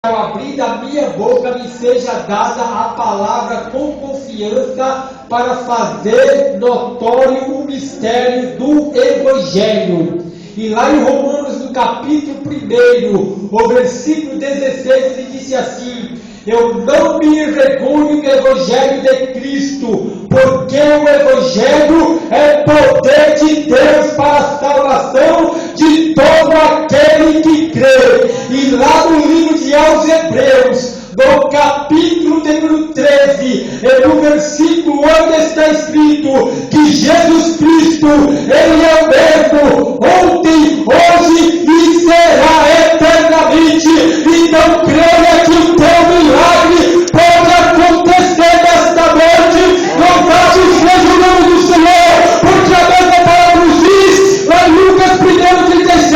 ao abrir da minha boca me seja dada a palavra com confiança para fazer notório o mistério do Evangelho. E lá em Romanos, no capítulo 1, o versículo 16, ele disse assim: eu não me envergonho do Evangelho de Cristo, porque o Evangelho é poder de Deus para a salvação de todo aquele que crê. E lá no livro de aos Hebreus, no capítulo número 13, e no versículo 8 está escrito que Jesus Cristo, Ele é o mesmo, ontem, hoje e será eternamente. Então creia que o teu milagre pode acontecer nesta noite. Louvado seja o nome do Senhor, porque a mesma palavra nos diz, lá em Lucas 1:37,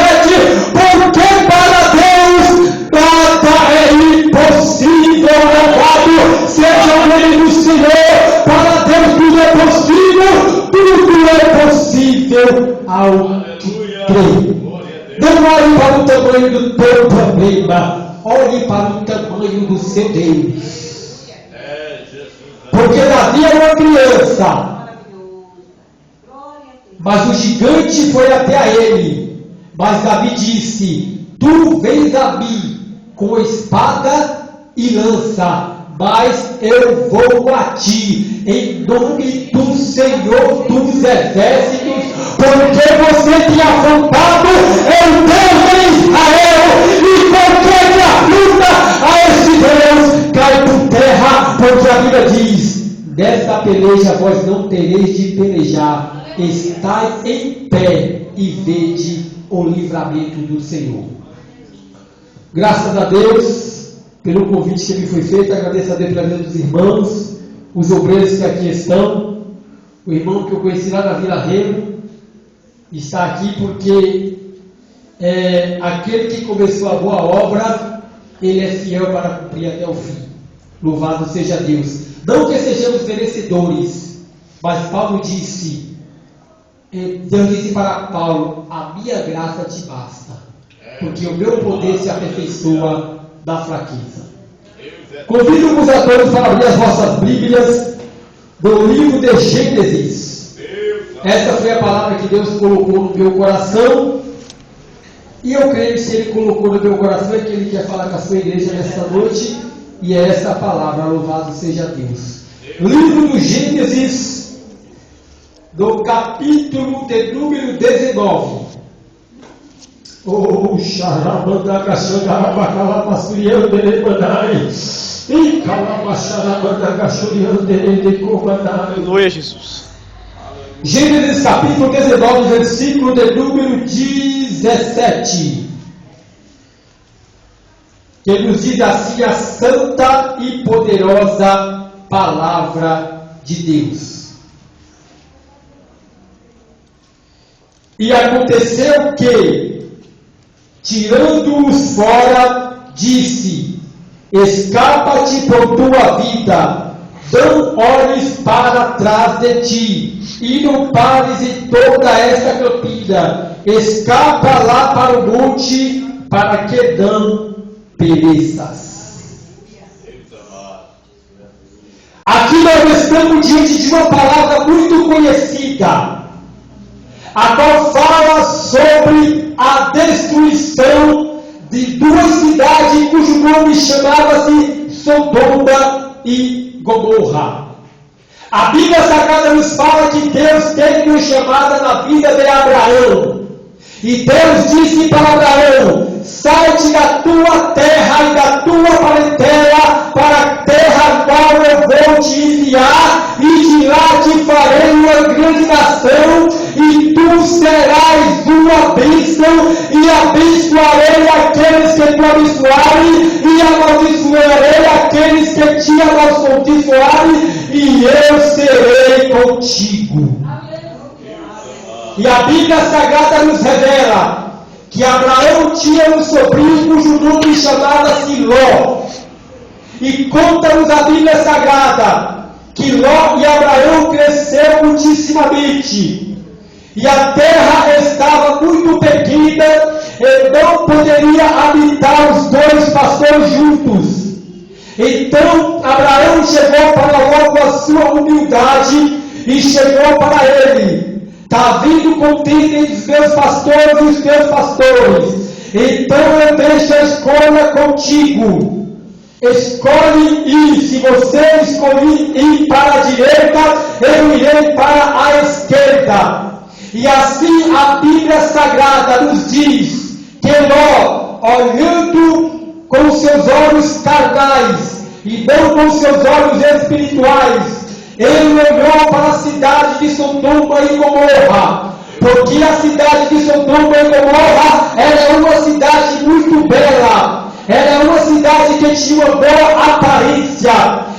porque para Deus nada é impossível. Louvado seja o nome do Senhor. Para Deus tudo é possível, tudo é possível ao que crê. Não olhe para o tamanho do teu problema, olhe para o tamanho do seu Deus. Porque Davi era uma criança, mas o gigante foi até a ele. Mas Davi disse: tu vens a mim com espada e lança, mas eu vou a ti em nome do Senhor dos Exércitos, porque você tem afrontado o Deus de Israel, e qualquer que afronta a esse Deus cai por terra, porque a Bíblia diz: nessa peleja vós não tereis de pelejar, estai em pé e vede o livramento do Senhor. Graças a Deus pelo convite que me foi feito. Agradeço a Deus pela vida dos irmãos, os obreiros que aqui estão. O irmão que eu conheci lá na Vila Remo está aqui porque aquele que começou a boa obra, ele é fiel para cumprir até o fim. Louvado seja Deus. Não que sejamos merecedores, mas Paulo disse, Deus disse para Paulo: a minha graça te basta, porque o meu poder se aperfeiçoa da fraqueza. Convido-vos a todos para abrir as vossas Bíblias no livro de Gênesis. Essa foi a palavra que Deus colocou no meu coração, e eu creio que se Ele colocou no meu coração é que Ele quer falar com a sua igreja nesta noite, e é essa palavra. Louvado seja Deus. Livro do Gênesis, no capítulo de número 19. Oh, xarabanda cachorra pastoriano de mandai. E calabacharabanda cachorriano de comandai. Aleluia, Jesus. Gênesis capítulo 19, versículo de número 17. Que nos diz assim a santa e poderosa palavra de Deus. E aconteceu que, tirando-os fora, disse: escapa-te por tua vida, não olhes para trás de ti, e não pares em toda esta campina, escapa lá para o monte, para que não pereças. Aqui nós estamos diante de uma palavra muito conhecida, a qual fala sobre a destruição de duas cidades cujo nome chamava-se Sodoma e Gomorra. A Bíblia Sagrada nos fala que Deus teve uma chamada na vida de Abraão, e Deus disse para Abraão: sai-te da tua terra e da tua parentela para a terra a qual eu vou te enviar, e de lá te farei uma grande nação, e tu serás uma bênção, e abençoarei aqueles que te abençoarem, e amaldiçoarei aqueles que te amaldiçoarem, e eu serei contigo. E a Bíblia Sagrada nos revela que Abraão tinha um sobrinho cujo nome chamava-se Ló. E conta-nos a Bíblia Sagrada que Ló e Abraão cresceram muitíssimamente. E a terra estava muito pequena, e não poderia habitar os dois pastores juntos. frutos. Então Abraão chegou para logo a sua humildade e chegou para ele: está vindo contenda dos meus pastores e os teus pastores, então eu deixo a escolha contigo. Escolhe ir. Se você escolher ir para a direita, eu irei para a esquerda. E assim a Bíblia Sagrada nos diz que Ló, olhando com seus olhos carnais e não com seus olhos espirituais, ele olhou para a cidade de Sodoma e Gomorra, porque a cidade de Sodoma e Gomorra era uma cidade muito bela. Era uma cidade que tinha uma boa aparência.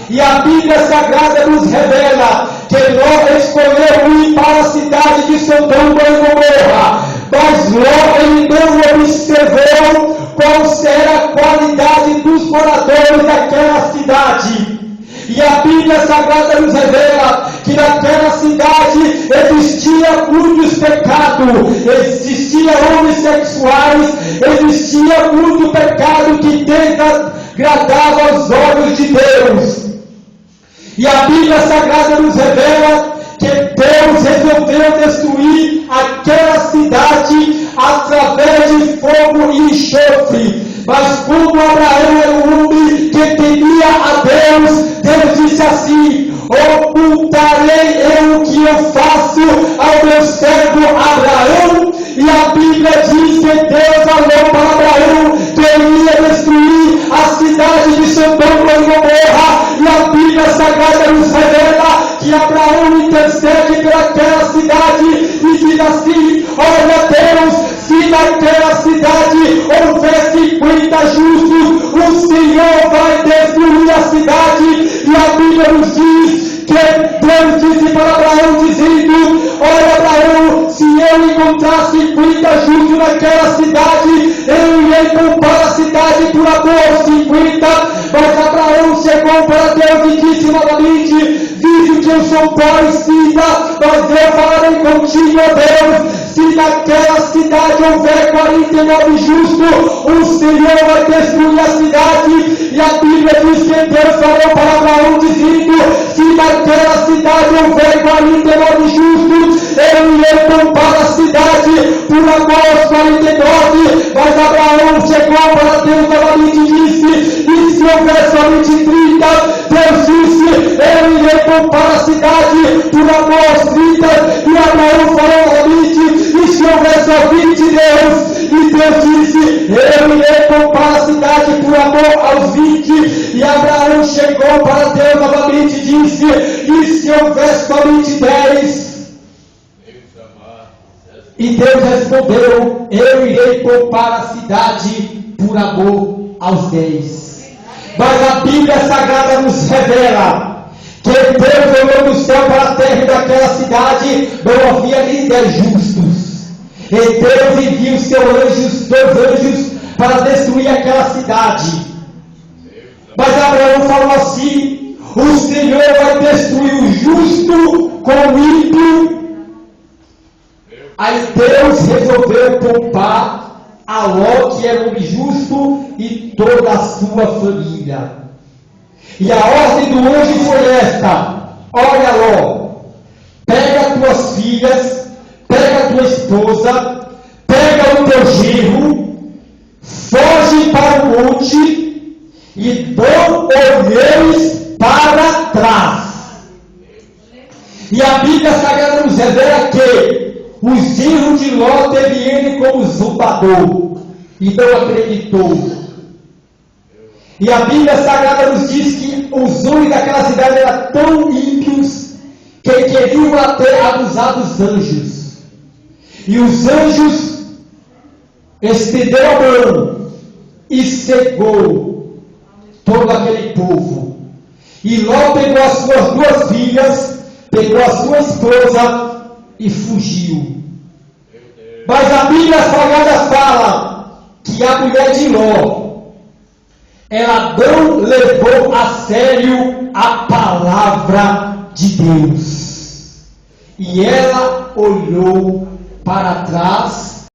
E a Bíblia Sagrada nos revela que Ló escolheu ir para a cidade de Sodoma e Gomorra. Mas Ló, ele não observou qual era a qualidade dos moradores daquela cidade. E a Bíblia Sagrada nos revela que naquela cidade existia muitos pecados, existiam homossexuais, existia muito pecado que desagradava aos olhos de Deus. E a Bíblia Sagrada nos revela que Deus resolveu destruir aquela cidade através de fogo e enxofre. Mas como Abraão era um homem que temia a Deus, Deus disse assim: ocultarei eu o que eu faço ao meu servo Abraão. E a Bíblia diz que Deus falou para Abraão que ele ia destruir a cidade de Sodoma e Gomorra. E a Bíblia Sagrada nos revela que Abraão intercede pelaquela cidade e diz assim: olha Deus, se naquela cidade houver 50 justos, o Senhor vai destruir a cidade. E a Bíblia nos diz que Deus disse para Abraão, dizendo: olha Abraão, se eu encontrar 50 justos naquela cidade, eu irei poupar a cidade por amor aos 50. Mas Abraão chegou para Deus e disse novamente: visto que eu sou parecida, mas eu falarei contigo, ó Deus. Se naquela cidade houver 49 justos, o Senhor vai destruir a cidade. E a Bíblia diz que Deus falou para Abraão, dizendo: se naquela cidade houver 49 justos, eu irei poupar a cidade por amor aos 49. Mas Abraão chegou para Deus novamente e disse: e se houver somente 30, Deus disse: eu irei poupar a cidade por amor aos 30. E Abraão falou novamente: e se houver só 20, Deus? E Deus disse: eu irei poupar a cidade por amor aos 20. E Abraão chegou para Deus novamente e disse: e se houver somente 10? E Deus respondeu: eu irei poupar a cidade por amor aos 10. Mas a Bíblia Sagrada nos revela que Deus olhou do céu para a terra, e daquela cidade não havia nem 10 justos. E Deus enviou dois anjos para destruir aquela cidade. Mas Abraão falou assim: o Senhor vai destruir o justo com o ímpio. Aí Deus resolveu poupar a Ló, que era um justo, e toda a sua família. E a ordem do anjo foi esta: olha Ló, pega tuas filhas, pega a tua esposa, pega o teu genro, foge para o monte e não olheis para trás. E a Bíblia Sagrada nos revela que o genro de Ló teve ele como zombador e não acreditou. E a Bíblia Sagrada nos diz que os homens daquela cidade eram tão ímpios que queriam até abusar dos anjos. E os anjos estenderam a mão e cegou todo aquele povo. E Ló pegou as suas 2 filhas, pegou a sua esposa e fugiu. Mas a Bíblia Sagrada fala que a mulher de Ló, ela não levou a sério a palavra de Deus. E ela olhou para trás